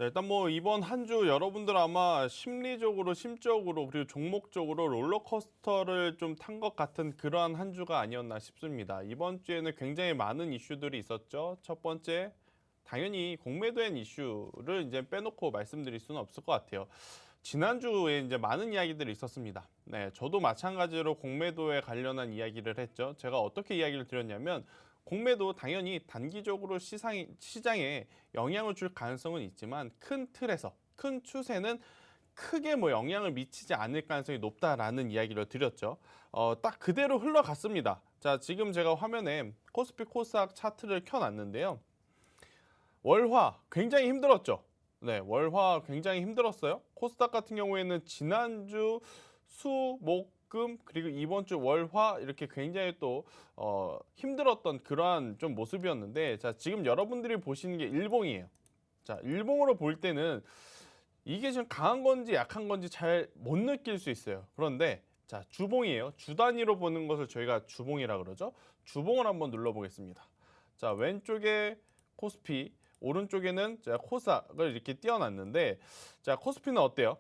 네, 일단 뭐 이번 한 주 여러분들 아마 심리적으로, 심적으로 그리고 종목적으로 롤러코스터를 좀 탄 것 같은 그러한 한 주가 아니었나 싶습니다. 이번 주에는 굉장히 많은 이슈들이 있었죠. 첫 번째, 당연히 공매도엔 이슈를 이제 빼놓고 말씀드릴 수는 없을 것 같아요. 지난주에 이제 많은 이야기들이 있었습니다. 네, 저도 마찬가지로 공매도에 관련한 이야기를 했죠. 제가 어떻게 이야기를 드렸냐면 공매도 당연히 단기적으로 시장에 영향을 줄 가능성은 있지만 큰 틀에서 큰 추세는 크게 뭐 영향을 미치지 않을 가능성이 높다라는 이야기를 드렸죠. 딱 그대로 흘러갔습니다. 자, 지금 제가 화면에 코스피 코스닥 차트를 켜놨는데요. 월화 굉장히 힘들었죠. 네, 월화 굉장히 힘들었어요. 코스닥 같은 경우에는 지난주 수, 목, 금 그리고 이번 주 월화 이렇게 굉장히 또 힘들었던 그러한 좀 모습이었는데, 자, 지금 여러분들이 보시는 게 일봉이에요. 자, 일봉으로 볼 때는 이게 지금 강한 건지 약한 건지 잘 못 느낄 수 있어요. 그런데 자, 주봉이에요. 주 단위로 보는 것을 저희가 주봉이라 그러죠. 주봉을 한번 눌러보겠습니다. 자, 왼쪽에 코스피, 오른쪽에는 제가 코스닥을 이렇게 띄워놨는데, 자, 코스피는 어때요?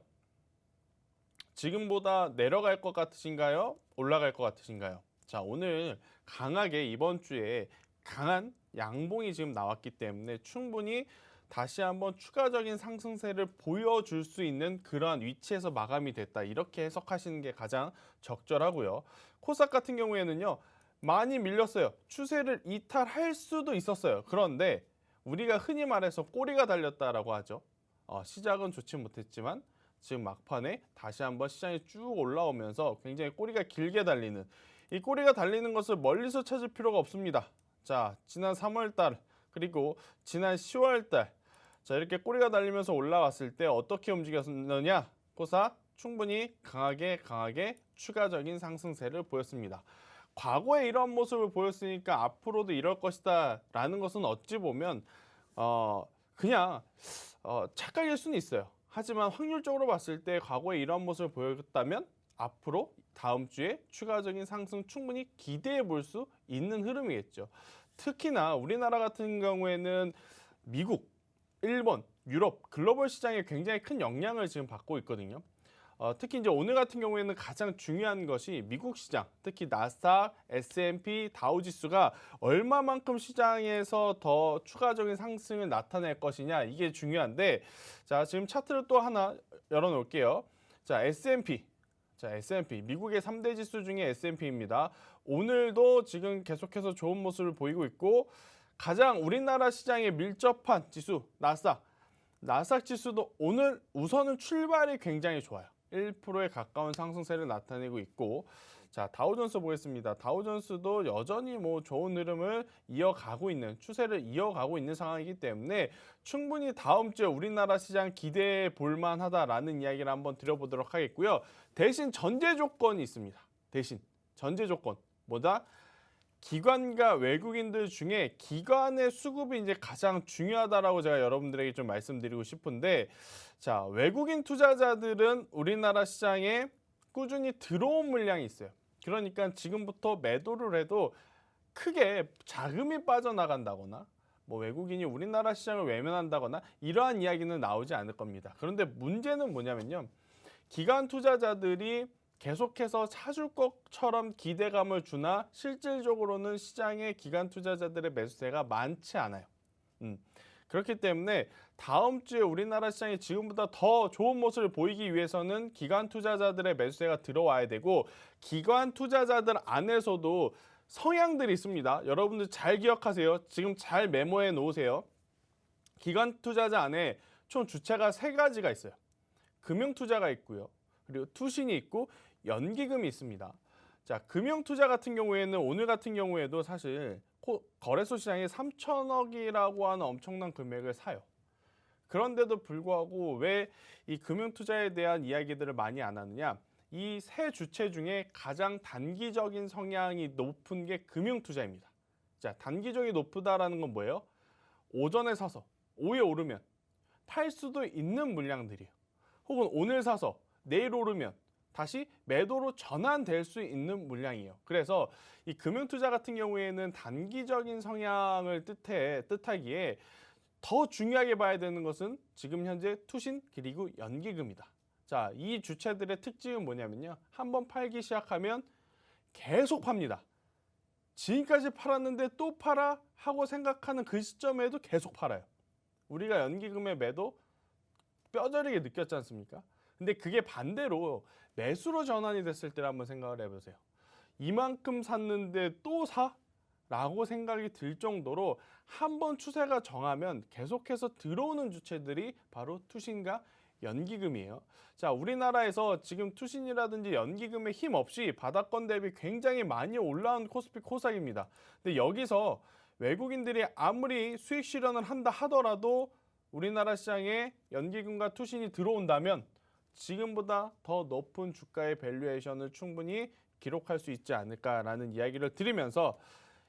지금보다 내려갈 것 같으신가요? 올라갈 것 같으신가요? 자, 오늘 강하게 이번 주에 강한 양봉이 지금 나왔기 때문에 충분히 다시 한번 추가적인 상승세를 보여줄 수 있는 그러한 위치에서 마감이 됐다. 이렇게 해석하시는 게 가장 적절하고요. 코스닥 같은 경우에는요, 많이 밀렸어요. 추세를 이탈할 수도 있었어요. 그런데 우리가 흔히 말해서 꼬리가 달렸다라고 하죠. 시작은 좋지 못했지만 지금 막판에 다시 한번 시장이 쭉 올라오면서 굉장히 꼬리가 길게 달리는, 이 꼬리가 달리는 것을 멀리서 찾을 필요가 없습니다. 자, 지난 3월 달 그리고 지난 10월 달, 자, 이렇게 꼬리가 달리면서 올라왔을 때 어떻게 움직였느냐? 코스닥 충분히 강하게 추가적인 상승세를 보였습니다. 과거에 이런 모습을 보였으니까 앞으로도 이럴 것이다 라는 것은 어찌 보면 그냥 착각일 수는 있어요. 하지만 확률적으로 봤을 때 과거에 이런 모습을 보였다면 앞으로 다음 주에 추가적인 상승 충분히 기대해 볼 수 있는 흐름이겠죠. 특히나 우리나라 같은 경우에는 미국, 일본, 유럽, 글로벌 시장에 굉장히 큰 영향을 지금 받고 있거든요. 특히 이제 오늘 같은 경우에는 가장 중요한 것이 미국 시장, 특히 나스닥, S&P, 다우 지수가 얼마만큼 시장에서 더 추가적인 상승을 나타낼 것이냐, 이게 중요한데, 자, 지금 차트를 또 하나 열어 놓을게요. 자, S&P. 자, S&P 미국의 3대 지수 중에 S&P입니다. 오늘도 지금 계속해서 좋은 모습을 보이고 있고, 가장 우리나라 시장에 밀접한 지수 나스닥 지수도 오늘 우선은 출발이 굉장히 좋아요. 1%에 가까운 상승세를 나타내고 있고, 자, 다우존스 보겠습니다. 다우존스도 여전히 뭐 좋은 흐름을 이어가고 있는, 추세를 이어가고 있는 상황이기 때문에 충분히 다음 주에 우리나라 시장 기대해 볼 만하다라는 이야기를 한번 드려보도록 하겠고요. 대신 전제 조건이 있습니다. 대신 전제 조건 뭐다? 기관과 외국인들 중에 기관의 수급이 이제 가장 중요하다라고 제가 여러분들에게 좀 말씀드리고 싶은데, 자, 외국인 투자자들은 우리나라 시장에 꾸준히 들어온 물량이 있어요. 그러니까 지금부터 매도를 해도 크게 자금이 빠져나간다거나 뭐 외국인이 우리나라 시장을 외면한다거나 이러한 이야기는 나오지 않을 겁니다. 그런데 문제는 뭐냐면요, 기관 투자자들이 계속해서 사줄 것처럼 기대감을 주나 실질적으로는 시장의 기관 투자자들의 매수세가 많지 않아요. 그렇기 때문에 다음 주에 우리나라 시장이 지금보다 더 좋은 모습을 보이기 위해서는 기관 투자자들의 매수세가 들어와야 되고, 기관 투자자들 안에서도 성향들이 있습니다. 여러분들 잘 기억하세요. 지금 잘 메모해 놓으세요. 기관 투자자 안에 총 주체가 3가지가 있어요. 금융투자가 있고요. 그리고 투신이 있고 연기금이 있습니다. 자, 금융투자 같은 경우에는 오늘 같은 경우에도 사실 거래소 시장에 3천억이라고 하는 엄청난 금액을 사요. 그런데도 불구하고 왜 이 금융투자에 대한 이야기들을 많이 안 하느냐? 이 세 주체 중에 가장 단기적인 성향이 높은 게 금융투자입니다. 자, 단기적이 높다라는 건 뭐예요? 오전에 사서 오후에 오르면 팔 수도 있는 물량들이에요. 혹은 오늘 사서 내일 오르면 다시 매도로 전환될 수 있는 물량이에요. 그래서 이 금융투자 같은 경우에는 단기적인 성향을 뜻하기에 더 중요하게 봐야 되는 것은 지금 현재 투신 그리고 연기금이다. 자, 이 주체들의 특징은 뭐냐면요. 한번 팔기 시작하면 계속 팝니다. 지금까지 팔았는데 또 팔아 하고 생각하는 그 시점에도 계속 팔아요. 우리가 연기금의 매도 뼈저리게 느꼈지 않습니까? 근데 그게 반대로 매수로 전환이 됐을 때를 한번 생각을 해보세요. 이만큼 샀는데 또 사? 라고 생각이 들 정도로 한번 추세가 정하면 계속해서 들어오는 주체들이 바로 투신과 연기금이에요. 자, 우리나라에서 지금 투신이라든지 연기금의 힘 없이 바닥권 대비 굉장히 많이 올라온 코스피 코스닥입니다. 근데 여기서 외국인들이 아무리 수익 실현을 한다 하더라도 우리나라 시장에 연기금과 투신이 들어온다면 지금보다 더 높은 주가의 밸류에이션을 충분히 기록할 수 있지 않을까라는 이야기를 드리면서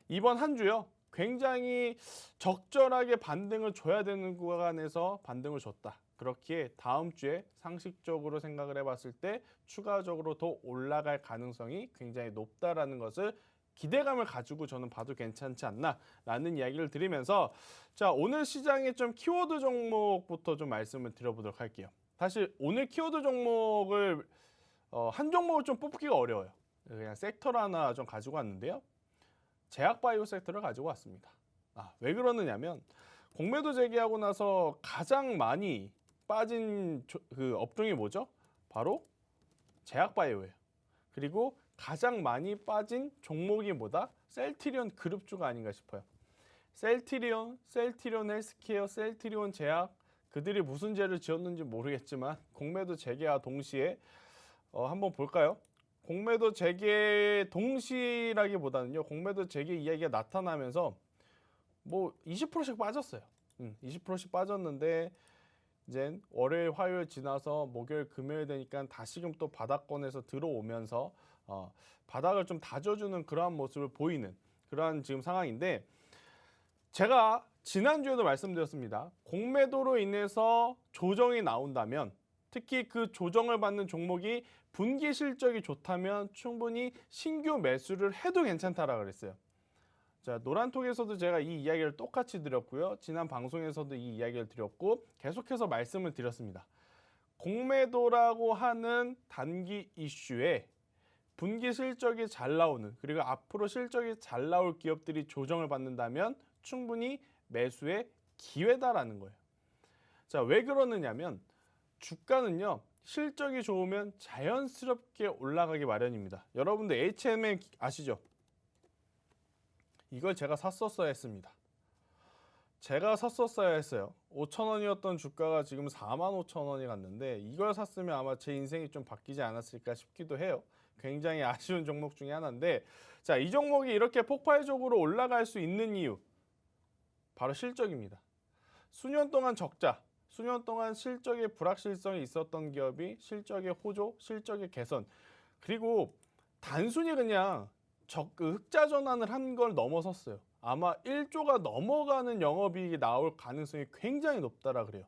이번 한 주요 굉장히 적절하게 반등을 줘야 되는 구간에서 반등을 줬다. 그렇기에 다음 주에 상식적으로 생각을 해봤을 때 추가적으로 더 올라갈 가능성이 굉장히 높다라는 것을 기대감을 가지고 저는 봐도 괜찮지 않나라는 이야기를 드리면서 자, 오늘 시장의 좀 키워드 종목부터 좀 말씀을 드려보도록 할게요. 사실 오늘 키워드 종목을 한 종목을 좀 뽑기가 어려워요. 그냥 섹터를 하나 좀 가지고 왔는데요. 제약바이오 섹터를 가지고 왔습니다. 왜 그러느냐면 공매도 재개하고 나서 가장 많이 빠진 그 업종이 뭐죠? 바로 제약바이오예요. 그리고 가장 많이 빠진 종목이 뭐다? 셀트리온 그룹주가 아닌가 싶어요. 셀트리온 헬스케어, 셀트리온 제약 그들이 무슨 죄를 지었는지 모르겠지만 공매도 재개와 동시에 한번 볼까요? 공매도 재개 동시라기보다는요. 공매도 재개 이야기가 나타나면서 뭐 20%씩 빠졌어요. 20%씩 빠졌는데 이제 월요일, 화요일 지나서 목요일, 금요일 되니까 다시금 또 바닥권에서 들어오면서 바닥을 좀 다져주는 그러한 모습을 보이는 그러한 지금 상황인데 제가 지난주에도 말씀드렸습니다. 공매도로 인해서 조정이 나온다면 특히 그 조정을 받는 종목이 분기 실적이 좋다면 충분히 신규 매수를 해도 괜찮다라고 그랬어요. 자, 노란톡에서도 제가 이 이야기를 똑같이 드렸고요. 지난 방송에서도 이 이야기를 드렸고 계속해서 말씀을 드렸습니다. 공매도라고 하는 단기 이슈에 분기 실적이 잘 나오는 그리고 앞으로 실적이 잘 나올 기업들이 조정을 받는다면 충분히 매수의 기회다라는 거예요. 자, 왜 그러느냐면 주가는요. 실적이 좋으면 자연스럽게 올라가기 마련입니다. 여러분들 HMM 아시죠? 이걸 제가 샀었어야 했습니다. 제가 샀었어야 했어요. 5,000원이었던 주가가 지금 45,000원이 갔는데 이걸 샀으면 아마 제 인생이 좀 바뀌지 않았을까 싶기도 해요. 굉장히 아쉬운 종목 중에 하나인데 자, 이 종목이 이렇게 폭발적으로 올라갈 수 있는 이유 바로 실적입니다. 수년 동안 적자, 수년 동안 실적의 불확실성이 있었던 기업이 실적의 호조, 실적의 개선 그리고 단순히 그냥 흑자 전환을 한 걸 넘어섰어요. 아마 1조가 넘어가는 영업이익이 나올 가능성이 굉장히 높다라 그래요.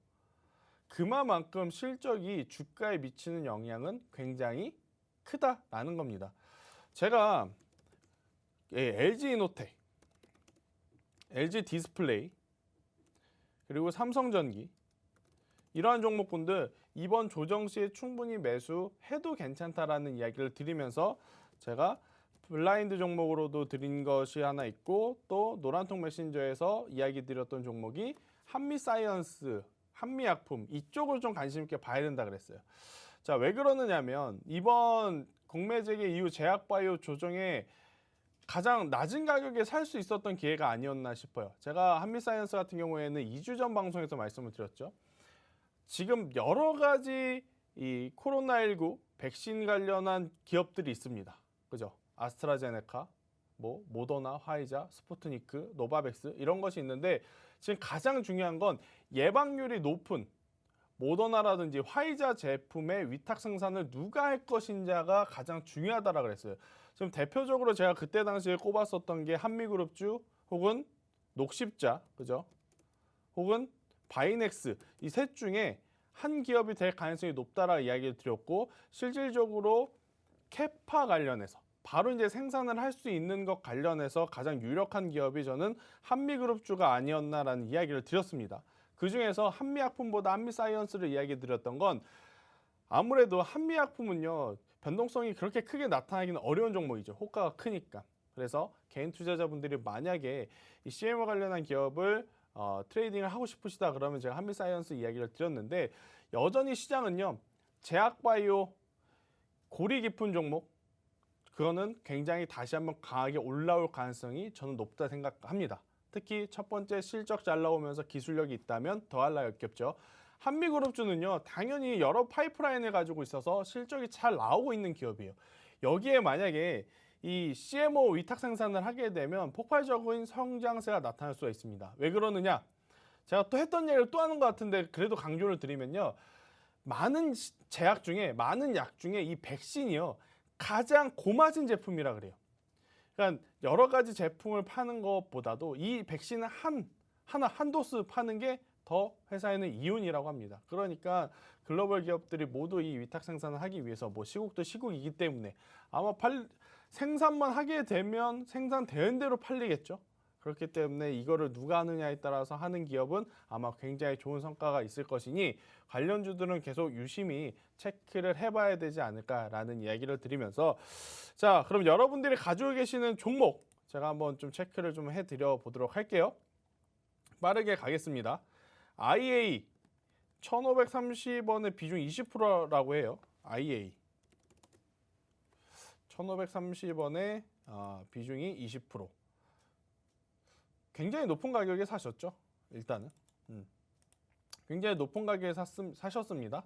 그만큼 실적이 주가에 미치는 영향은 굉장히 크다라는 겁니다. 제가 LG이노텍, LG디스플레이 그리고 삼성전기 이러한 종목군들 이번 조정 시에 충분히 매수해도 괜찮다라는 이야기를 드리면서 제가 블라인드 종목으로도 드린 것이 하나 있고 또 노란통 메신저에서 이야기 드렸던 종목이 한미사이언스, 한미약품 이쪽을 좀 관심 있게 봐야 된다 그랬어요. 자, 왜 그러느냐면 이번 공매재개 이후 제약바이오 조정에 가장 낮은 가격에 살 수 있었던 기회가 아니었나 싶어요. 제가 한미사이언스 같은 경우에는 2주 전 방송에서 말씀을 드렸죠. 지금 여러 가지 이 코로나19 백신 관련한 기업들이 있습니다. 그죠? 아스트라제네카, 모더나, 화이자, 스푸트니크, 노바백스 이런 것이 있는데 지금 가장 중요한 건 예방률이 높은 모더나라든지 화이자 제품의 위탁 생산을 누가 할 것인지가 가장 중요하다라고 그랬어요. 지금 대표적으로 제가 그때 당시에 꼽았었던 게 한미그룹주 혹은 녹십자, 그죠? 혹은 바이넥스 이 셋 중에 한 기업이 될 가능성이 높다라고 이야기를 드렸고 실질적으로 캐파 관련해서 바로 이제 생산을 할 수 있는 것 관련해서 가장 유력한 기업이 저는 한미그룹주가 아니었나라는 이야기를 드렸습니다. 그중에서 한미약품보다 한미사이언스를 이야기 드렸던 건 아무래도 한미약품은요, 변동성이 그렇게 크게 나타나기는 어려운 종목이죠. 호가가 크니까. 그래서 개인 투자자분들이 만약에 이 CMO 관련한 기업을 트레이딩을 하고 싶으시다 그러면 제가 한미사이언스 이야기를 드렸는데, 여전히 시장은요, 제약바이오 고리 깊은 종목, 그거는 굉장히 다시 한번 강하게 올라올 가능성이 저는 높다 생각합니다. 특히 첫 번째 실적 잘 나오면서 기술력이 있다면 더할 나위 없겠죠. 한미그룹주는요, 당연히 여러 파이프라인을 가지고 있어서 실적이 잘 나오고 있는 기업이에요. 여기에 만약에 이 CMO 위탁 생산을 하게 되면 폭발적인 성장세가 나타날 수가 있습니다. 왜 그러느냐? 제가 또 했던 얘기를 또 하는 것 같은데 그래도 강조를 드리면요, 많은 제약 중에, 많은 약 중에 이 백신이요, 가장 고마진 제품이라 그래요. 그러니까 여러 가지 제품을 파는 것보다도 이 백신을 한 도스 파는 게 더 회사에는 이윤이라고 합니다. 그러니까 글로벌 기업들이 모두 이 위탁 생산을 하기 위해서, 뭐 시국도 시국이기 때문에 아마 생산만 하게 되면 생산되는 대로 팔리겠죠. 그렇기 때문에 이거를 누가 하느냐에 따라서 하는 기업은 아마 굉장히 좋은 성과가 있을 것이니 관련주들은 계속 유심히 체크를 해봐야 되지 않을까라는 이야기를 드리면서, 자, 그럼 여러분들이 가지고 계시는 종목 제가 한번 좀 체크를 좀 해드려 보도록 할게요. 빠르게 가겠습니다. IA 1530원의 비중 20%라고 해요. IA 1530원의 비중이 20%. 굉장히 높은 가격에 사셨죠. 일단은 굉장히 높은 가격에 사셨습니다.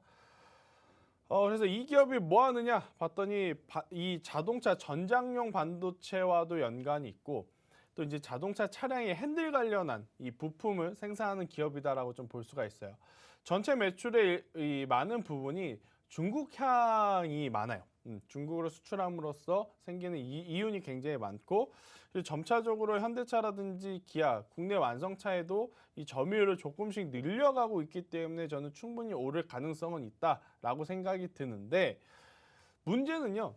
그래서 이 기업이 뭐 하느냐 봤더니 이 자동차 전장용 반도체와도 연관이 있고, 또 이제 자동차 차량의 핸들 관련한 이 부품을 생산하는 기업이다라고 좀 볼 수가 있어요. 전체 매출의 이 많은 부분이 중국향이 많아요. 중국으로 수출함으로써 생기는 이윤이 굉장히 많고, 그리고 점차적으로 현대차라든지 기아, 국내 완성차에도 이 점유율을 조금씩 늘려가고 있기 때문에 저는 충분히 오를 가능성은 있다라고 생각이 드는데, 문제는요,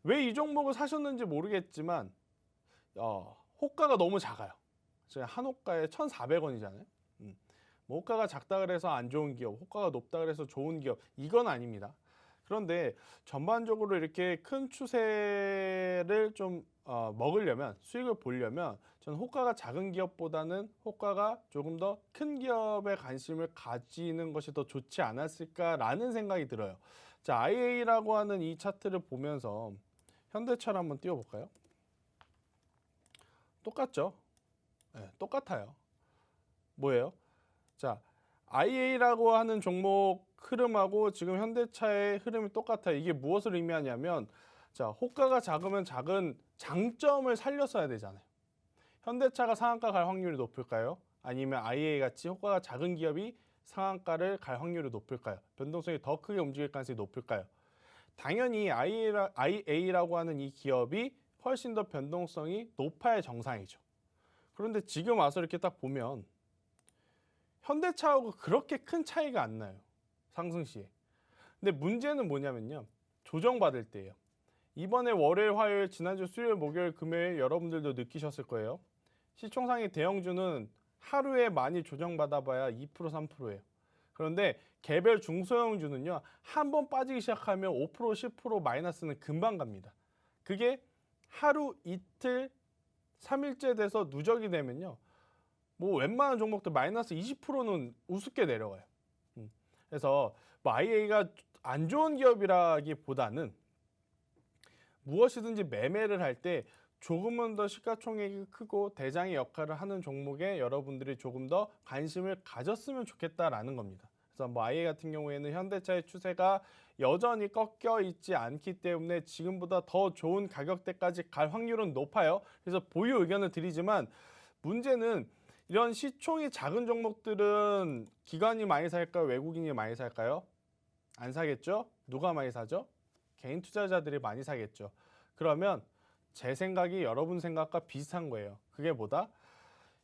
왜 이 종목을 사셨는지 모르겠지만 호가가 너무 작아요. 한 호가에 1,400원이잖아요. 뭐 호가가 작다 그래서 안 좋은 기업, 호가가 높다 그래서 좋은 기업, 이건 아닙니다. 그런데 전반적으로 이렇게 큰 추세를 좀 먹으려면, 수익을 보려면 저는 호가가 작은 기업보다는 호가가 조금 더 큰 기업에 관심을 가지는 것이 더 좋지 않았을까라는 생각이 들어요. 자, IA라고 하는 이 차트를 보면서 현대차를 한번 띄워볼까요? 똑같죠? 네, 똑같아요. 뭐예요? 자, IA라고 하는 종목 흐름하고 지금 현대차의 흐름이 똑같아요. 이게 무엇을 의미하냐면, 자, 호가가 작으면 작은 장점을 살렸어야 되잖아요. 현대차가 상한가 갈 확률이 높을까요? 아니면 IA 같이 호가가 작은 기업이 상한가를 갈 확률이 높을까요? 변동성이 더 크게 움직일 가능성이 높을까요? 당연히 IA라고 하는 이 기업이 훨씬 더 변동성이 높아야 정상이죠. 그런데 지금 와서 이렇게 딱 보면 현대차하고 그렇게 큰 차이가 안 나요. 상승 시에. 근데 문제는 뭐냐면요, 조정받을 때예요. 이번에 월요일, 화요일, 지난주 수요일, 목요일, 금요일 여러분들도 느끼셨을 거예요. 시총상위 대형주는 하루에 많이 조정받아봐야 2%, 3%예요. 그런데 개별 중소형주는요, 한 번 빠지기 시작하면 5%, 10% 마이너스는 금방 갑니다. 그게 하루, 이틀, 3일째 돼서 누적이 되면요, 뭐 웬만한 종목들 마이너스 20%는 우습게 내려가요. 그래서 뭐 IA가 안 좋은 기업이라기보다는 무엇이든지 매매를 할 때 조금은 더 시가총액이 크고 대장의 역할을 하는 종목에 여러분들이 조금 더 관심을 가졌으면 좋겠다라는 겁니다. 그래서 뭐 IA 같은 경우에는 현대차의 추세가 여전히 꺾여 있지 않기 때문에 지금보다 더 좋은 가격대까지 갈 확률은 높아요. 그래서 보유 의견을 드리지만, 문제는 이런 시총이 작은 종목들은 기관이 많이 살까요? 외국인이 많이 살까요? 안 사겠죠? 누가 많이 사죠? 개인 투자자들이 많이 사겠죠. 그러면 제 생각이 여러분 생각과 비슷한 거예요. 그게 뭐다?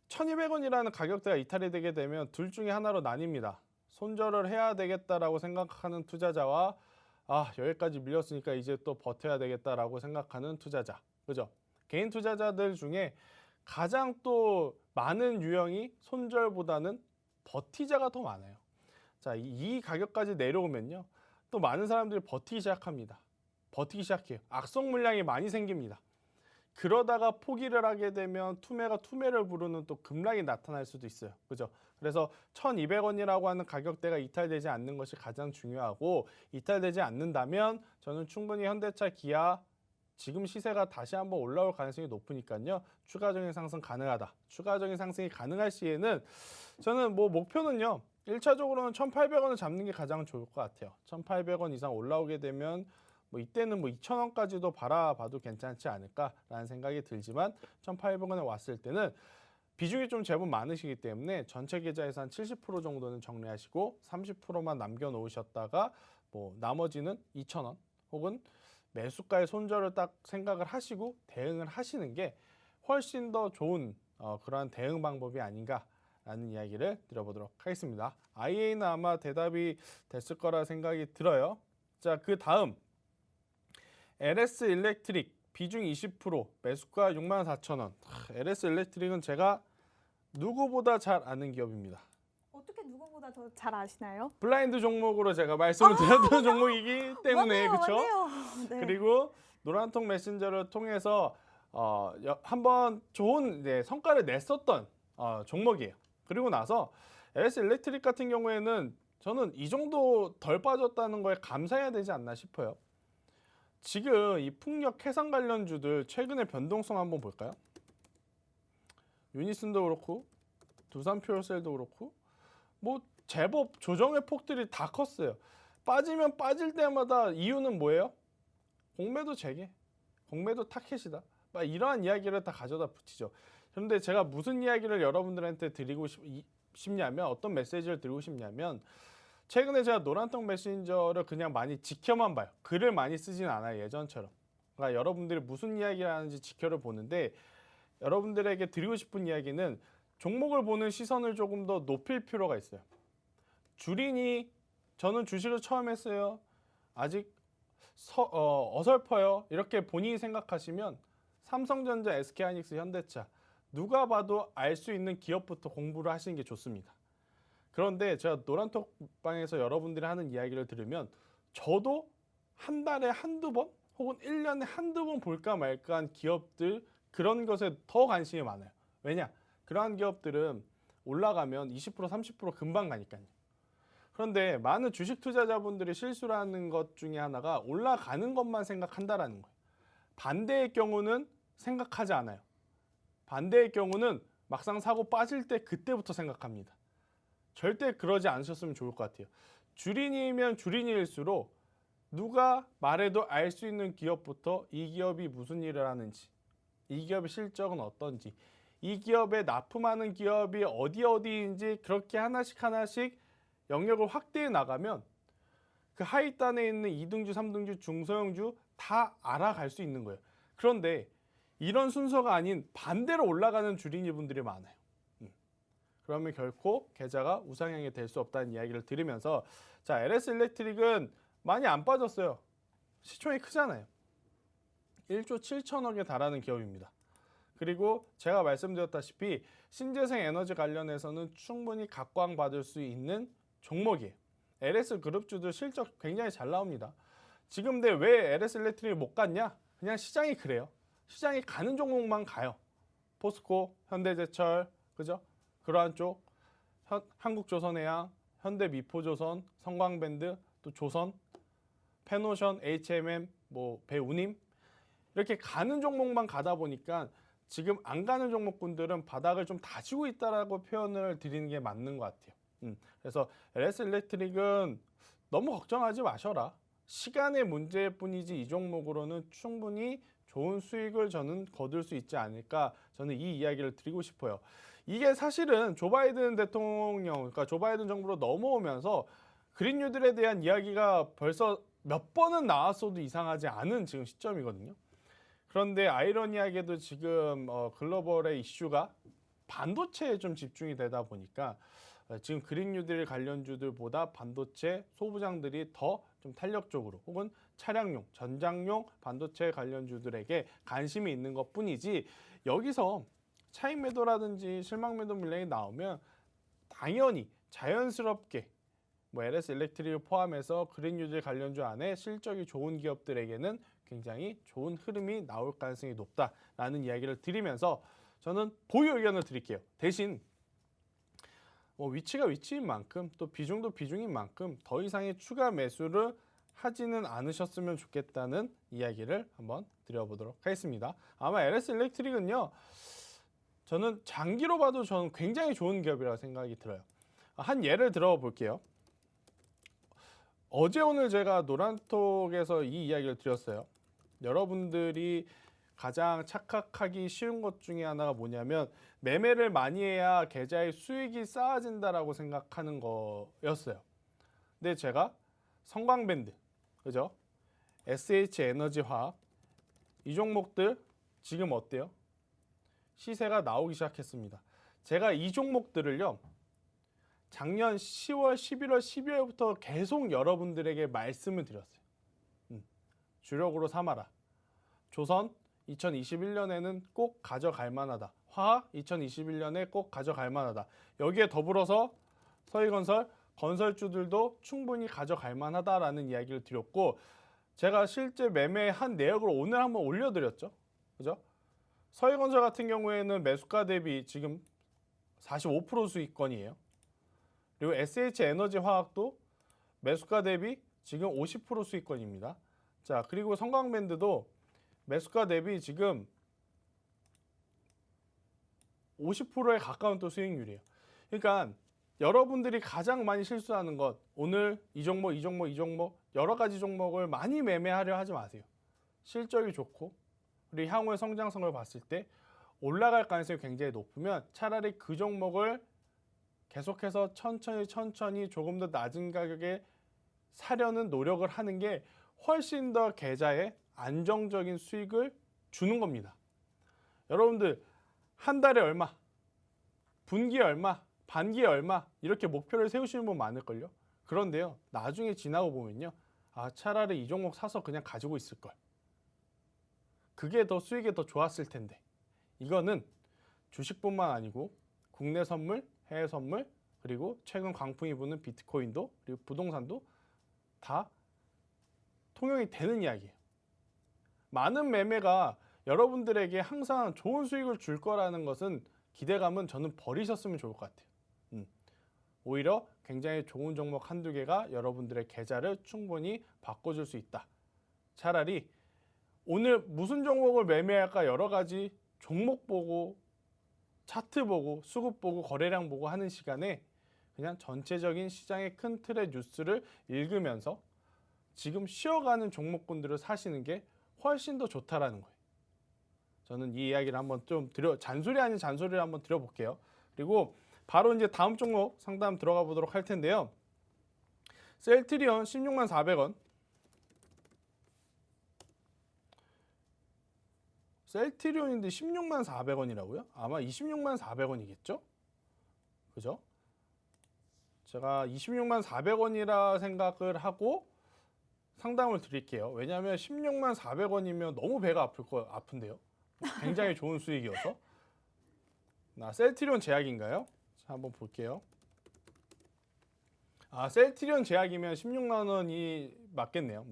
1,200원이라는 가격대가 이탈이 되게 되면 둘 중에 하나로 나뉩니다. 손절을 해야 되겠다라고 생각하는 투자자와 여기까지 밀렸으니까 이제 또 버텨야 되겠다라고 생각하는 투자자. 그죠? 개인 투자자들 중에 가장 또 많은 유형이 손절보다는 버티자가 더 많아요. 자, 이 가격까지 내려오면요. 또 많은 사람들이 버티기 시작합니다. 버티기 시작해요. 악성 물량이 많이 생깁니다. 그러다가 포기를 하게 되면 투매가 투매를 부르는 또 급락이 나타날 수도 있어요. 그죠? 그래서 1,200원이라고 하는 가격대가 이탈되지 않는 것이 가장 중요하고, 이탈되지 않는다면 저는 충분히 현대차, 기아 지금 시세가 다시 한번 올라올 가능성이 높으니까요. 추가적인 상승 가능하다. 추가적인 상승이 가능할 시에는 저는 뭐 목표는요. 1차적으로는 1,800원을 잡는 게 가장 좋을 것 같아요. 1,800원 이상 올라오게 되면 뭐 이때는 뭐 2,000원까지도 바라봐도 괜찮지 않을까라는 생각이 들지만, 1,800원에 왔을 때는 비중이 좀 제법 많으시기 때문에 전체 계좌에서 한 70% 정도는 정리하시고 30%만 남겨놓으셨다가 뭐 나머지는 2,000원 혹은 매수가의 손절을 딱 생각을 하시고 대응을 하시는 게 훨씬 더 좋은 그러한 대응 방법이 아닌가라는 이야기를 드려보도록 하겠습니다. IA는 아마 대답이 됐을 거라 생각이 들어요. 자, 그 다음 LS 일렉트릭 비중 20%, 매수가 64,000원. LS 일렉트릭은 제가 누구보다 잘 아는 기업입니다. 어떻게 누구보다 더 잘 아시나요? 블라인드 종목으로 제가 말씀을 드렸던 종목이기 때문에, 그렇죠? 네. 그리고 노란통 메신저를 통해서 한번 좋은 성과를 냈었던 종목이에요. 그리고 나서 LS 일렉트릭 같은 경우에는 저는 이 정도 덜 빠졌다는 거에 감사해야 되지 않나 싶어요. 지금 이 풍력 해상 관련주들 최근의 변동성 한번 볼까요? 유니슨도 그렇고 두산 퓨어셀도 그렇고 뭐 제법 조정의 폭들이 다 컸어요. 빠지면 빠질 때마다 이유는 뭐예요? 공매도 재개, 공매도 타켓이다. 막 이러한 이야기를 다 가져다 붙이죠. 그런데 제가 무슨 이야기를 여러분들한테 드리고 싶냐면, 어떤 메시지를 드리고 싶냐면, 최근에 제가 노란통 메신저를 그냥 많이 지켜만 봐요. 글을 많이 쓰진 않아요, 예전처럼. 그러니까 여러분들이 무슨 이야기를 하는지 지켜를 보는데, 여러분들에게 드리고 싶은 이야기는 종목을 보는 시선을 조금 더 높일 필요가 있어요. 주린이 저는 주식을 처음 했어요. 아직 어설퍼요. 이렇게 본인이 생각하시면 삼성전자, SK하이닉스, 현대차 누가 봐도 알 수 있는 기업부터 공부를 하시는 게 좋습니다. 그런데 제가 노란톡방에서 여러분들이 하는 이야기를 들으면 저도 한 달에 한두 번 혹은 1년에 한두 번 볼까 말까 한 기업들, 그런 것에 더 관심이 많아요. 왜냐? 그러한 기업들은 올라가면 20% 30% 금방 가니까요. 그런데 많은 주식 투자자분들이 실수를 하는 것 중에 하나가 올라가는 것만 생각한다라는 거예요. 반대의 경우는 생각하지 않아요. 반대의 경우는 막상 사고 빠질 때 그때부터 생각합니다. 절대 그러지 않으셨으면 좋을 것 같아요. 주린이면 주린이일수록 누가 말해도 알 수 있는 기업부터 이 기업이 무슨 일을 하는지, 이 기업의 실적은 어떤지, 이 기업에 납품하는 기업이 어디인지 그렇게 하나씩 영역을 확대해 나가면 그 하위단에 있는 2등주, 3등주, 중소형주 다 알아갈 수 있는 거예요. 그런데 이런 순서가 아닌 반대로 올라가는 주린이 분들이 많아요. 그러면 결코 계좌가 우상향이 될 수 없다는 이야기를 들으면서, 자, LS 일렉트릭은 많이 안 빠졌어요. 시총이 크잖아요. 1조 7천억에 달하는 기업입니다. 그리고 제가 말씀드렸다시피 신재생 에너지 관련해서는 충분히 각광받을 수 있는 종목이에요. LS 그룹주들 실적 굉장히 잘 나옵니다. 지금 근데 왜 LS 일렉트릭이 못 갔냐? 그냥 시장이 그래요. 시장이 가는 종목만 가요. 포스코, 현대제철, 그죠? 그러한 쪽, 한국조선해양, 현대미포조선, 성광밴드, 또 조선, 페노션, HMM, 뭐 배우님, 이렇게 가는 종목만 가다 보니까 지금 안 가는 종목군들은 바닥을 좀 다지고 있다라고 표현을 드리는 게 맞는 것 같아요. 그래서 LS 일렉트릭은 너무 걱정하지 마셔라. 시간의 문제일 뿐이지 이 종목으로는 충분히 좋은 수익을 저는 거둘 수 있지 않을까, 저는 이 이야기를 드리고 싶어요. 이게 사실은 조 바이든 대통령, 그러니까 조 바이든 정부로 넘어오면서 그린뉴딜에 대한 이야기가 벌써 몇 번은 나왔어도 이상하지 않은 지금 시점이거든요. 그런데 아이러니하게도 지금 글로벌의 이슈가 반도체에 좀 집중이 되다 보니까 지금 그린뉴딜 관련주들보다 반도체 소부장들이 더 좀 탄력적으로 혹은 차량용, 전장용 반도체 관련주들에게 관심이 있는 것뿐이지, 여기서 차익 매도라든지 실망 매도 물량이 나오면 당연히 자연스럽게 뭐 LS 일렉트릭을 포함해서 그린 뉴딜 관련주 안에 실적이 좋은 기업들에게는 굉장히 좋은 흐름이 나올 가능성이 높다라는 이야기를 드리면서 저는 보유 의견을 드릴게요. 대신 뭐 위치가 위치인 만큼 또 비중도 비중인 만큼 더 이상의 추가 매수를 하지는 않으셨으면 좋겠다는 이야기를 한번 드려보도록 하겠습니다. 아마 LS 일렉트릭은요, 저는 장기로 봐도 저는 굉장히 좋은 기업이라고 생각이 들어요. 한 예를 들어 볼게요. 어제 오늘 제가 노란톡에서 이 이야기를 드렸어요. 여러분들이 가장 착각하기 쉬운 것 중에 하나가 뭐냐면 매매를 많이 해야 계좌의 수익이 쌓아진다라고 생각하는 거였어요. 근데 제가 성광밴드, 그죠? SH에너지화학 이 종목들 지금 어때요? 시세가 나오기 시작했습니다. 제가 이 종목들을요, 작년 10월, 11월, 12월부터 계속 여러분들에게 말씀을 드렸어요. 주력으로 삼아라. 조선 2021년에는 꼭 가져갈 만하다. 화학 2021년에 꼭 가져갈 만하다. 여기에 더불어서 서희건설, 건설주들도 충분히 가져갈 만하다라는 이야기를 드렸고, 제가 실제 매매한 내역을 오늘 한번 올려드렸죠. 그죠? 서희건설 같은 경우에는 매수가 대비 지금 45% 수익권이에요. 그리고 SH에너지화학도 매수가 대비 지금 50% 수익권입니다. 자, 그리고 성광밴드도 매수가 대비 지금 50%에 가까운 또 수익률이에요. 그러니까 여러분들이 가장 많이 실수하는 것, 오늘 이 종목, 이 종목, 이 종목 여러 가지 종목을 많이 매매하려 하지 마세요. 실적이 좋고 그리고 향후의 성장성을 봤을 때 올라갈 가능성이 굉장히 높으면 차라리 그 종목을 계속해서 천천히 조금 더 낮은 가격에 사려는 노력을 하는 게 훨씬 더 계좌에 안정적인 수익을 주는 겁니다. 여러분들 한 달에 얼마, 분기에 얼마, 반기에 얼마 이렇게 목표를 세우시는 분 많을걸요. 그런데요, 나중에 지나고 보면요, 아, 차라리 이 종목 사서 그냥 가지고 있을 걸. 그게 더 수익이 더 좋았을 텐데. 이거는 주식뿐만 아니고 국내 선물, 해외 선물, 그리고 최근 광풍이 부는 비트코인도, 그리고 부동산도 다 통용이 되는 이야기예요. 많은 매매가 여러분들에게 항상 좋은 수익을 줄 거라는 것은 기대감은 저는 버리셨으면 좋을 것 같아요. 오히려 굉장히 좋은 종목 한두 개가 여러분들의 계좌를 충분히 바꿔줄 수 있다. 차라리 오늘 무슨 종목을 매매할까 여러 가지 종목 보고 차트 보고 수급 보고 거래량 보고 하는 시간에 그냥 전체적인 시장의 큰 틀의 뉴스를 읽으면서 지금 쉬어가는 종목군들을 사시는 게 훨씬 더 좋다라는 거예요. 저는 이 이야기를 한번 좀 잔소리 아닌 잔소리를 한번 드려볼게요. 그리고 바로 이제 다음 종목 상담 들어가 보도록 할 텐데요. 셀트리온 16만 400원. 셀트리온인데 16만 400원이라고요? 아마 26만 400원이겠죠? 그죠? 제가 26만 400원이라 생각을 하고 상담을 드릴게요. 왜냐하면 16만 400원이면 너무 배가 아픈데요. 굉장히 좋은 수익이어서. 셀트리온 제약인가요? 자, 한번 볼게요. 아, 셀트리온 제약이면 16만 원이 맞겠네요.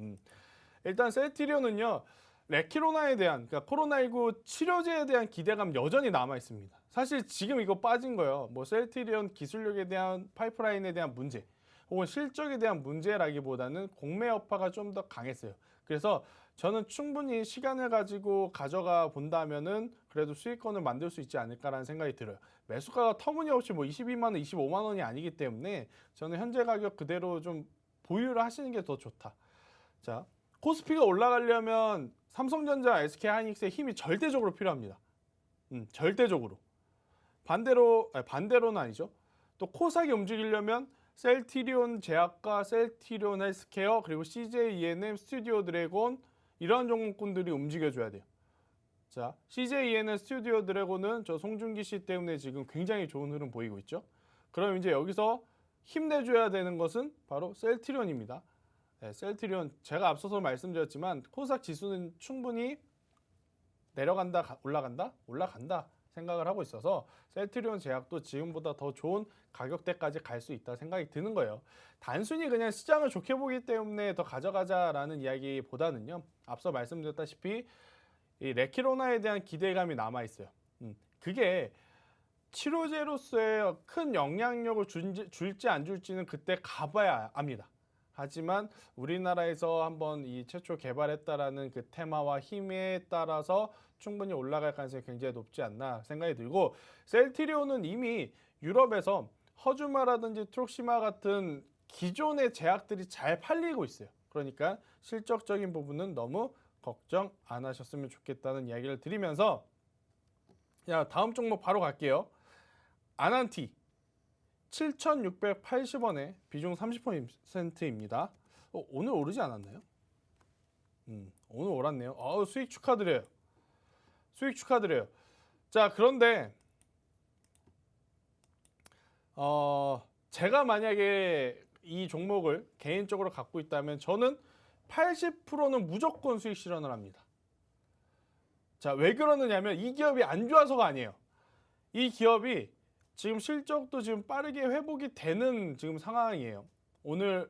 일단 셀트리온은요, 레키로나에 대한, 그러니까 코로나19 치료제에 대한 기대감 여전히 남아 있습니다. 사실 지금 이거 빠진 거예요. 뭐 셀트리온 기술력에 대한 파이프라인에 대한 문제, 혹은 실적에 대한 문제라기보다는 공매 여파가 좀 더 강했어요. 그래서 저는 충분히 시간을 가지고 가져가 본다면은 그래도 수익권을 만들 수 있지 않을까라는 생각이 들어요. 매수가가 터무니없이 뭐 22만 원, 25만 원이 아니기 때문에 저는 현재 가격 그대로 좀 보유를 하시는 게 더 좋다. 자, 코스피가 올라가려면 삼성전자, SK하이닉스의 힘이 절대적으로 필요합니다. 절대적으로. 반대로는 아니죠. 또 코스닥이 움직이려면 셀트리온 제약과 셀트리온 헬스케어 그리고 CJ ENM, 스튜디오 드래곤 이런 종목군들이 움직여줘야 돼요. 자, CJ ENM, 스튜디오 드래곤은 저 송중기 씨 때문에 지금 굉장히 좋은 흐름 보이고 있죠. 그럼 이제 여기서 힘내줘야 되는 것은 바로 셀트리온입니다. 네, 셀트리온 제가 앞서서 말씀드렸지만 코스닥 지수는 충분히 내려간다, 올라간다, 올라간다. 생각을 하고 있어서 셀트리온 제약도 지금보다 더 좋은 가격대까지 갈 수 있다 생각이 드는 거예요. 단순히 그냥 시장을 좋게 보기 때문에 더 가져가자라는 이야기보다는요. 앞서 말씀드렸다시피 이 레키로나에 대한 기대감이 남아 있어요. 그게 치료제로서의 큰 영향력을 줄지 안 줄지는 그때 가봐야 압니다. 하지만 우리나라에서 한번 이 최초 개발했다라는 그 테마와 힘에 따라서 충분히 올라갈 가능성이 굉장히 높지 않나 생각이 들고, 셀트리온은 이미 유럽에서 허주마라든지 트록시마 같은 기존의 제약들이 잘 팔리고 있어요. 그러니까 실적적인 부분은 너무 걱정 안 하셨으면 좋겠다는 이야기를 드리면서, 다음 종목 바로 갈게요. 아난티 7,680원에 비중 30%입니다. 오늘 오르지 않았나요? 오늘 오랐네요. 수익 축하드려요. 수익 축하드려요. 자, 그런데 제가 만약에 이 종목을 개인적으로 갖고 있다면 저는 80%는 무조건 수익 실현을 합니다. 자, 왜 그러느냐면 이 기업이 안 좋아서가 아니에요. 이 기업이 지금 실적도 지금 빠르게 회복이 되는 지금 상황이에요. 오늘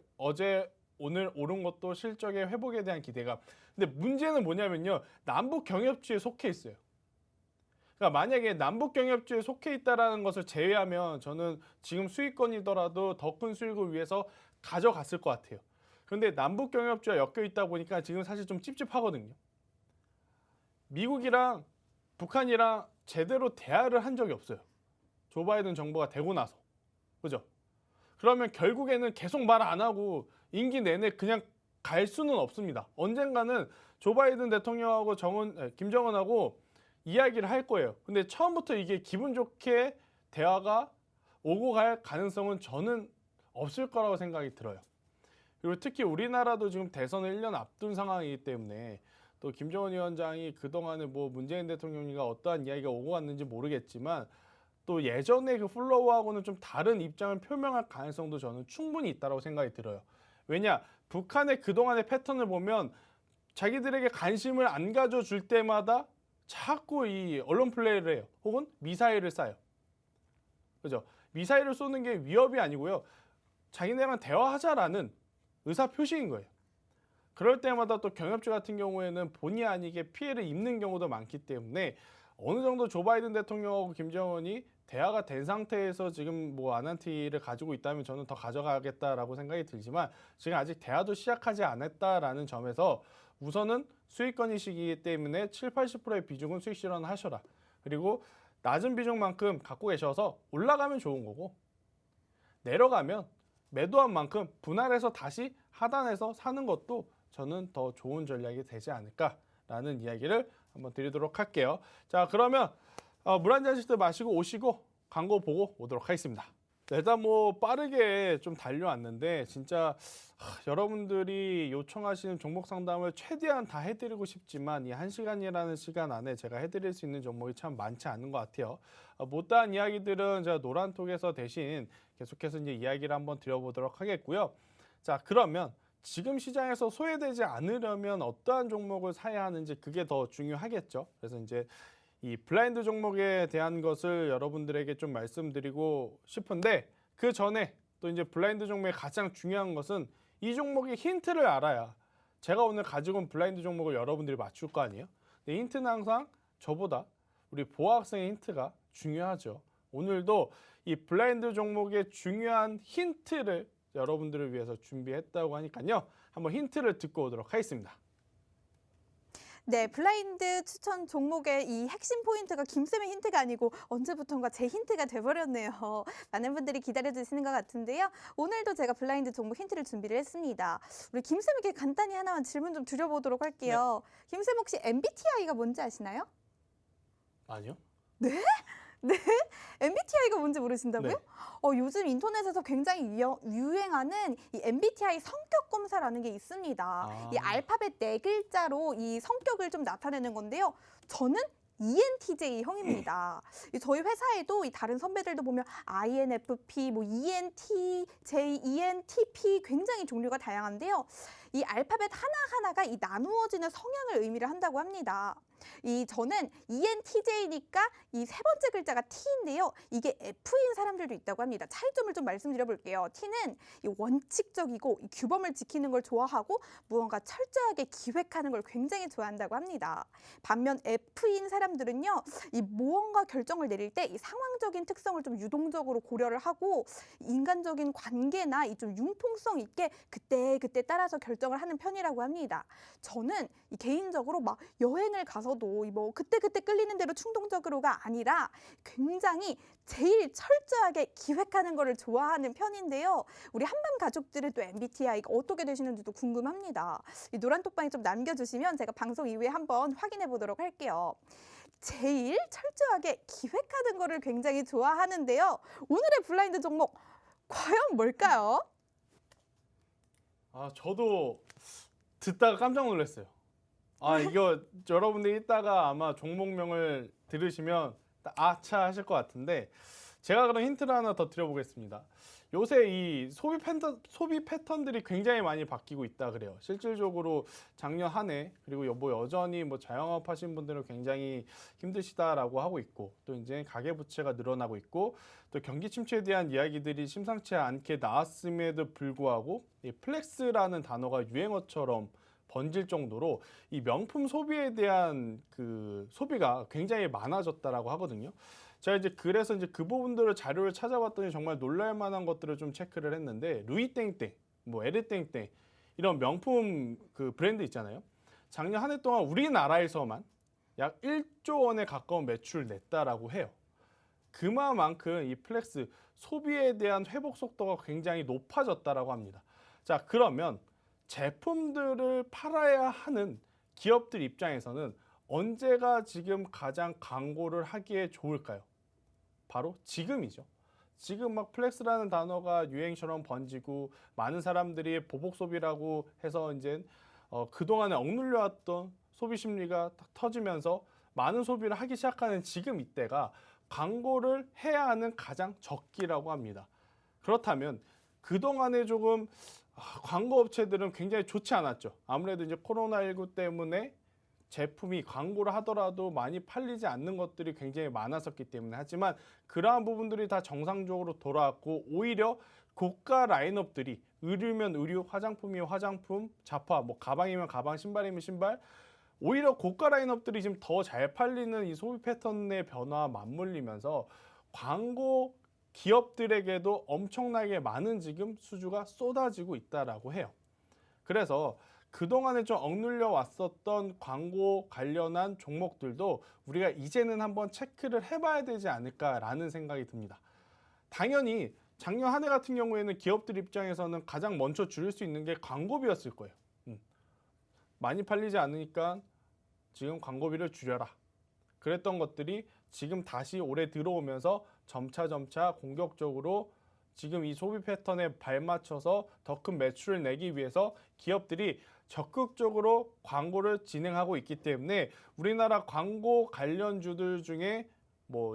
오른 것도 실적의 회복에 대한 기대감. 근데 문제는 뭐냐면요. 남북 경협주에 속해 있어요. 그러니까 만약에 남북 경협주에 속해 있다라는 것을 제외하면 저는 지금 수익권이더라도 더 큰 수익을 위해서 가져갔을 것 같아요. 그런데 남북 경협주와 엮여 있다 보니까 지금 사실 좀 찝찝하거든요. 미국이랑 북한이랑 제대로 대화를 한 적이 없어요. 조 바이든 정부가 되고 나서. 그죠? 그러면 결국에는 계속 말 안 하고 임기 내내 그냥 갈 수는 없습니다. 언젠가는 조 바이든 대통령하고 김정은하고 이야기를 할 거예요. 근데 처음부터 이게 기분 좋게 대화가 오고 갈 가능성은 저는 없을 거라고 생각이 들어요. 그리고 특히 우리나라도 지금 대선을 1년 앞둔 상황이기 때문에 또 김정은 위원장이 그동안에 뭐 문재인 대통령과 어떠한 이야기가 오고 갔는지 모르겠지만 또 예전의 그 플로우하고는 좀 다른 입장을 표명할 가능성도 저는 충분히 있다고 생각이 들어요. 왜냐? 북한의 그동안의 패턴을 보면 자기들에게 관심을 안 가져줄 때마다 자꾸 이 언론 플레이를 해요. 혹은 미사일을 쏴요. 그죠? 미사일을 쏘는 게 위협이 아니고요. 자기네랑 대화하자라는 의사 표시인 거예요. 그럴 때마다 또 경협주 같은 경우에는 본의 아니게 피해를 입는 경우도 많기 때문에 어느 정도 조 바이든 대통령하고 김정은이 대화가 된 상태에서 지금 뭐 아난티를 가지고 있다면 저는 더 가져가겠다라고 생각이 들지만 지금 아직 대화도 시작하지 않았다라는 점에서 우선은 수익권이시기 때문에 7, 80%의 비중은 수익 실현하셔라. 그리고 낮은 비중만큼 갖고 계셔서 올라가면 좋은 거고 내려가면 매도한 만큼 분할해서 다시 하단해서 사는 것도 저는 더 좋은 전략이 되지 않을까라는 이야기를 한번 드리도록 할게요. 자, 그러면 물 한 잔씩들 마시고 오시고 광고 보고 오도록 하겠습니다. 일단 뭐 빠르게 좀 달려왔는데 진짜 여러분들이 요청하시는 종목 상담을 최대한 다 해드리고 싶지만 이 1시간이라는 시간 안에 제가 해드릴 수 있는 종목이 참 많지 않은 것 같아요. 못다한 이야기들은 제가 노란톡에서 대신 계속해서 이제 이야기를 한번 드려보도록 하겠고요. 자, 그러면 지금 시장에서 소외되지 않으려면 어떠한 종목을 사야 하는지 그게 더 중요하겠죠. 그래서 이제 이 블라인드 종목에 대한 것을 여러분들에게 좀 말씀드리고 싶은데 그 전에 또 이제 블라인드 종목의 가장 중요한 것은 이 종목의 힌트를 알아야 제가 오늘 가지고 온 블라인드 종목을 여러분들이 맞출 거 아니에요. 근데 힌트는 항상 저보다 우리 보아 학생의 힌트가 중요하죠. 오늘도 이 블라인드 종목의 중요한 힌트를 여러분들을 위해서 준비했다고 하니까요. 한번 힌트를 듣고 오도록 하겠습니다. 네, 블라인드 추천 종목의 이 핵심 포인트가 김쌤의 힌트가 아니고 언제부턴가 제 힌트가 돼버렸네요. 많은 분들이 기다려주시는 것 같은데요. 오늘도 제가 블라인드 종목 힌트를 준비를 했습니다. 우리 김쌤에게 간단히 하나만 질문 좀 드려보도록 할게요. 네. 김쌤 혹시 MBTI가 뭔지 아시나요? 아니요. 네? 네? MBTI가 뭔지 모르신다고요? 네. 요즘 인터넷에서 굉장히 유행하는 이 MBTI 성격 검사라는 게 있습니다. 이 알파벳 4글자로 이 성격을 좀 나타내는 건데요. 저는 ENTJ형입니다. 저희 회사에도 이 다른 선배들도 보면 INFP, 뭐 ENTJ, ENTP 굉장히 종류가 다양한데요. 이 알파벳 하나하나가 이 나누어지는 성향을 의미를 한다고 합니다. 저는 ENTJ니까 이 세 번째 글자가 T인데요. 이게 F인 사람들도 있다고 합니다. 차이점을 좀 말씀드려볼게요. T는 이 원칙적이고 이 규범을 지키는 걸 좋아하고 무언가 철저하게 기획하는 걸 굉장히 좋아한다고 합니다. 반면 F인 사람들은요, 이 무언가 결정을 내릴 때 이 상황적인 특성을 좀 유동적으로 고려를 하고 인간적인 관계나 이 좀 융통성 있게 그때 따라서 결정을 하는 편이라고 합니다. 저는 이 개인적으로 막 여행을 가서도 뭐 그때 끌리는 대로 충동적으로가 아니라 굉장히 제일 철저하게 기획하는 거를 좋아하는 편인데요. 우리 한밤 가족들은 또 MBTI가 어떻게 되시는지도 궁금합니다. 이 노란톡방에 좀 남겨주시면 제가 방송 이후에 한번 확인해 보도록 할게요. 제일 철저하게 기획하는 거를 굉장히 좋아하는데요. 오늘의 블라인드 종목 과연 뭘까요? 저도 듣다가 깜짝 놀랐어요. 이거 여러분들이 이따가 아마 종목명을 들으시면 아차 하실 것 같은데, 제가 그럼 힌트를 하나 더 드려보겠습니다. 요새 이 소비 패턴들이 굉장히 많이 바뀌고 있다 그래요. 실질적으로 작년 한 해, 그리고 여전히 자영업 하신 분들은 굉장히 힘드시다라고 하고 있고, 또 이제 가계부채가 늘어나고 있고, 또 경기 침체에 대한 이야기들이 심상치 않게 나왔음에도 불구하고 이 플렉스라는 단어가 유행어처럼 번질 정도로 이 명품 소비에 대한 그 소비가 굉장히 많아졌다라고 하거든요. 제가 그래서 그 부분들을 자료를 찾아봤더니 정말 놀랄 만한 것들을 좀 체크를 했는데, 루이땡땡, 에르땡땡 이런 명품 그 브랜드 있잖아요. 작년 한 해 동안 우리나라에서만 약 1조 원에 가까운 매출을 냈다라고 해요. 그만큼 이 플렉스 소비에 대한 회복 속도가 굉장히 높아졌다라고 합니다. 자, 그러면 제품들을 팔아야 하는 기업들 입장에서는 언제가 지금 가장 광고를 하기에 좋을까요? 바로 지금이죠. 지금 플렉스라는 단어가 유행처럼 번지고 많은 사람들이 보복 소비라고 해서 이제 그동안에 억눌려 왔던 소비 심리가 딱 터지면서 많은 소비를 하기 시작하는 지금 이때가 광고를 해야 하는 가장 적기라고 합니다. 그렇다면 그동안에 조금 광고 업체들은 굉장히 좋지 않았죠. 아무래도 이제 코로나19 때문에 제품이 광고를 하더라도 많이 팔리지 않는 것들이 굉장히 많았었기 때문에, 하지만 그러한 부분들이 다 정상적으로 돌아왔고, 오히려 고가 라인업들이 의류면 의류, 화장품이면 화장품, 잡화, 가방이면 가방, 신발이면 신발, 오히려 고가 라인업들이 지금 더 잘 팔리는 이 소비 패턴의 변화와 맞물리면서 광고 기업들에게도 엄청나게 많은 지금 수주가 쏟아지고 있다라고 해요. 그래서 그동안에 좀 억눌려 왔었던 광고 관련한 종목들도 우리가 이제는 한번 체크를 해봐야 되지 않을까라는 생각이 듭니다. 당연히 작년 한 해 같은 경우에는 기업들 입장에서는 가장 먼저 줄일 수 있는 게 광고비였을 거예요. 많이 팔리지 않으니까 지금 광고비를 줄여라. 그랬던 것들이 지금 다시 올해 들어오면서 점차 공격적으로 지금 이 소비 패턴에 발맞춰서 더 큰 매출을 내기 위해서 기업들이 적극적으로 광고를 진행하고 있기 때문에 우리나라 광고 관련주들 중에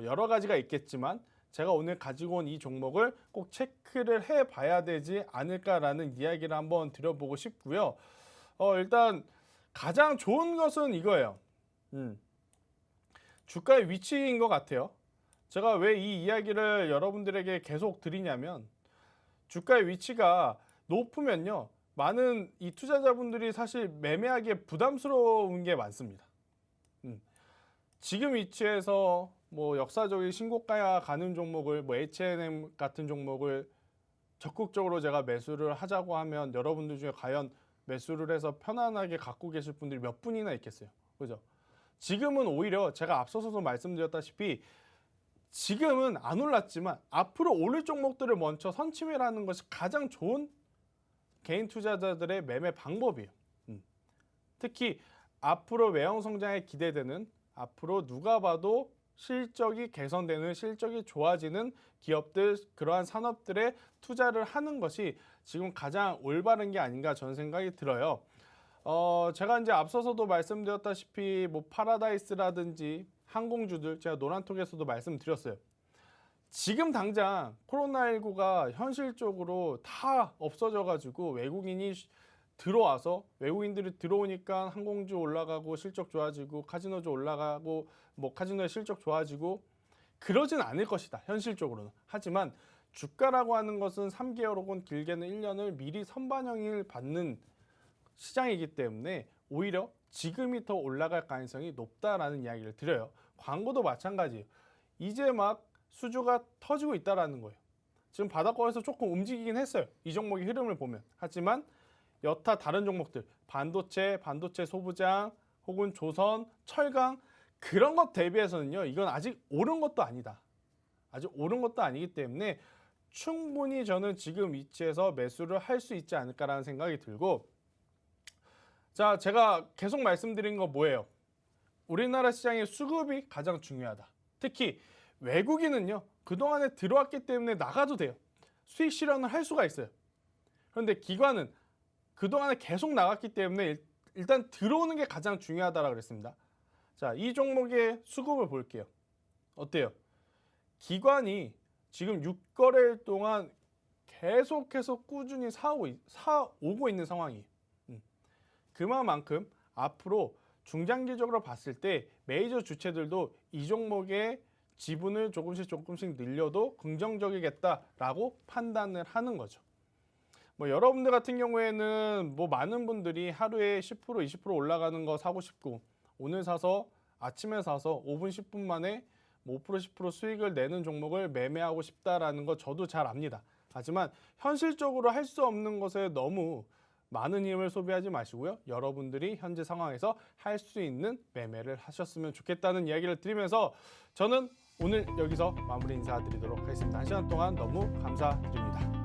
여러 가지가 있겠지만 제가 오늘 가지고 온 이 종목을 꼭 체크를 해봐야 되지 않을까라는 이야기를 한번 드려보고 싶고요. 일단 가장 좋은 것은 이거예요. 주가의 위치인 것 같아요. 제가 왜 이 이야기를 여러분들에게 계속 드리냐면, 주가의 위치가 높으면요, 많은 이 투자자분들이 사실 매매하기에 부담스러운 게 많습니다. 지금 위치에서 역사적인 신고가에 가는 종목을 H&M 같은 종목을 적극적으로 제가 매수를 하자고 하면 여러분들 중에 과연 매수를 해서 편안하게 갖고 계실 분들이 몇 분이나 있겠어요. 그죠? 지금은 오히려 제가 앞서서도 말씀드렸다시피 지금은 안 올랐지만 앞으로 오를 종목들을 먼저 선취를 하는 것이 가장 좋은 개인 투자자들의 매매 방법이에요. 특히 앞으로 외형 성장에 기대되는, 앞으로 누가 봐도 실적이 개선되는, 실적이 좋아지는 기업들, 그러한 산업들에 투자를 하는 것이 지금 가장 올바른 게 아닌가 저는 생각이 들어요. 제가 이제 앞서서도 말씀드렸다시피 파라다이스라든지 항공주들, 제가 노란톡에서도 말씀드렸어요. 지금 당장 코로나19가 현실적으로 다 없어져 가지고 외국인이 들어와서 외국인들이 들어오니까 항공주 올라가고 실적 좋아지고 카지노주 올라가고 뭐 카지노의 실적 좋아지고 그러진 않을 것이다. 현실적으로는. 하지만 주가라고 하는 것은 3개월 혹은 길게는 1년을 미리 선반영을 받는 시장이기 때문에 오히려 지금이 더 올라갈 가능성이 높다라는 이야기를 드려요. 광고도 마찬가지예요. 이제 막 수주가 터지고 있다라는 거예요. 지금 바닥권에서 조금 움직이긴 했어요. 이 종목의 흐름을 보면. 하지만 여타 다른 종목들, 반도체 소부장, 혹은 조선, 철강 그런 것 대비해서는요. 이건 아직 오른 것도 아니다. 아직 오른 것도 아니기 때문에 충분히 저는 지금 위치에서 매수를 할 수 있지 않을까라는 생각이 들고 자, 제가 계속 말씀드린 거 뭐예요? 우리나라 시장의 수급이 가장 중요하다. 특히 외국인은요. 그동안에 들어왔기 때문에 나가도 돼요. 수익 실현을 할 수가 있어요. 그런데 기관은 그동안에 계속 나갔기 때문에 일단 들어오는 게 가장 중요하다라고 그랬습니다. 자, 이 종목의 수급을 볼게요. 어때요? 기관이 지금 6거래일 동안 계속해서 꾸준히 사오고 있는 상황이에요. 그만큼 앞으로 중장기적으로 봤을 때 메이저 주체들도 이 종목의 지분을 조금씩 늘려도 긍정적이겠다라고 판단을 하는 거죠. 뭐 여러분들 같은 경우에는 뭐 많은 분들이 하루에 10% 20% 올라가는 거 사고 싶고 오늘 사서 아침에 사서 5분 10분 만에 뭐 5% 10% 수익을 내는 종목을 매매하고 싶다라는 거 저도 잘 압니다. 하지만 현실적으로 할 수 없는 것에 너무 많은 힘을 소비하지 마시고요. 여러분들이 현재 상황에서 할 수 있는 매매를 하셨으면 좋겠다는 이야기를 드리면서 저는 오늘 여기서 마무리 인사드리도록 하겠습니다. 한 시간 동안 너무 감사드립니다.